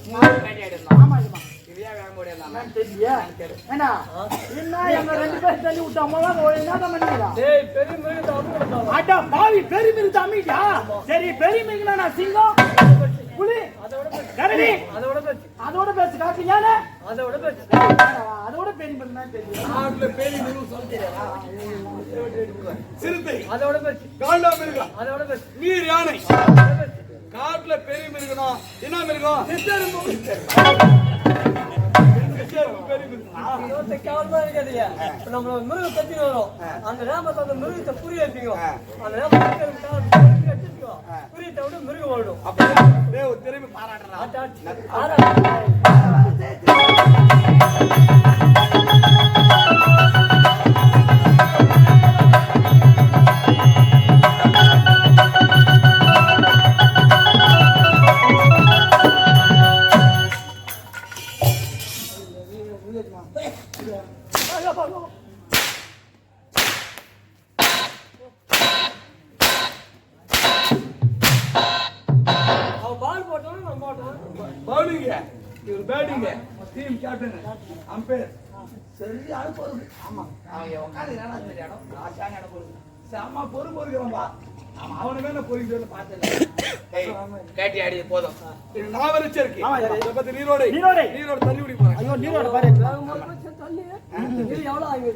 ஆமா என்ன ரெண்டு பேர் தள்ளி விட்டோம் பாவி பெரிய மிருக அமைதியா சரி பெரிய மிருகனா நான் சிங்கம் புலி கரடி அதோட பேசு காப்பீங்க அதோட பெரிய மிருகனா தெரியும் சிறுத்தை அதோட பேசு காண்டா மிருகம் அதோட பேசு நீர் யானை காட்டுல பெரிய மிருகம் என்ன மிருகம் நம்ம மிருகம் பத்தி வரும் அந்த நேரத்தை அந்த மிருகத்தை புரிய வச்சுக்கோ அந்த புரியத்தை விட மிருகம் ஓடும் திரும்பி பாராட்டுறான் அம்பேர் சரியான பொறுப்பு ஆமா அவன் உட்காந்து இடம் செம்ம பொறுப்பு இருக்கிறான்பா அவனை வேணா பொறுப்பு பார்த்தேன் கேட்டி ஆடி போதும் நான் வரைச்சிருக்கு இதை பத்தி நீரோடு தண்ணி குடி போறேன் ஐயோ நீரோட பாரு தண்ணி எவ்வளவு ஆகி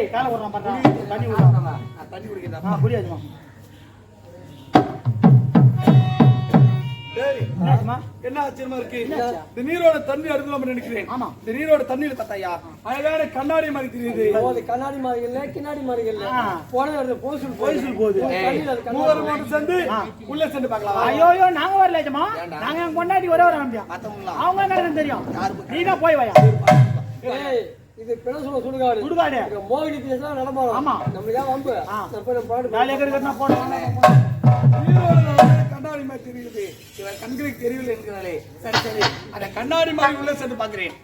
காலை விடுறான் பாரு தண்ணி விடுறான் தண்ணி குடிக்கிறா புரியாதுமா என்ன ஆச்சரியமா இருக்கு இந்த நீரோட தண்ணி அருந்தலாம் நினைக்கிறேன் இந்த நீரோட தண்ணீர் தட்டையா அழகான கண்ணாடி மாதிரி தெரியுது கண்ணாடி மாதிரி இல்ல கிண்ணாடி மாதிரி இல்ல போன போகுது மூவர் மட்டும் சேர்ந்து உள்ள சென்று பார்க்கலாம் ஐயோ நாங்க வரலமா நாங்க கொண்டாடி ஒரே ஒரு ஆம்பியா அவங்க என்ன தெரியும் நீங்க போய் வாயா இது பிணசுல சுடுகாடு மோகினி பேசலாம் நடமாடும் ஆமா நம்ம ஏன் வம்பு பாடு வேலையை கருதுனா போடுவாங்க கண்ணாடி மாதிரி தெரியுது இவன் கண்களுக்கு தெரியவில்லை என்கிறாளே சரி சரி அந்த கண்ணாடி மாதிரி உள்ள சென்று பார்க்கிறேன்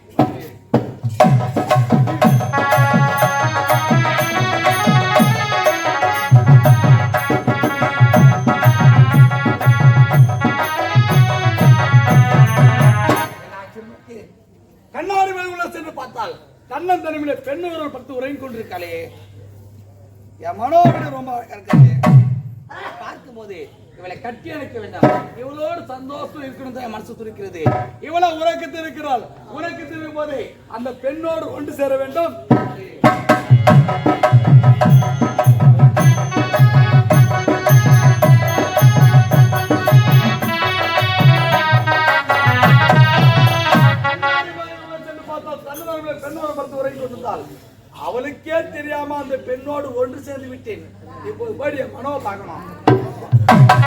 கண்ணாடி மாதிரி உள்ள சென்று பார்த்தால் கண்ணன் தனிமையில பெண் ஒரு 10 உரையும் கொண்டிருக்காளே என் மனோவிட ரொம்ப இருக்காது பார்க்கும் போது இவளை கட்டி அணைக்க வேண்டாம் இவளோடு சந்தோஷம் இருக்கணும் என் மனசு துடிக்கிறது இவளை உறக்கத்தில் இருக்கிறாள் உறக்கத்தில் இருக்கும் போதே அந்த பெண்ணோடு ஒன்று சேர வேண்டும் பெண்ணோடு பார்த்து உறங்கி கொண்டிருந்தாள் அவளுக்கே தெரியாம அந்த பெண்ணோடு ஒன்று சேர்ந்து விட்டேன் இப்போ மனோ பார்க்கணும்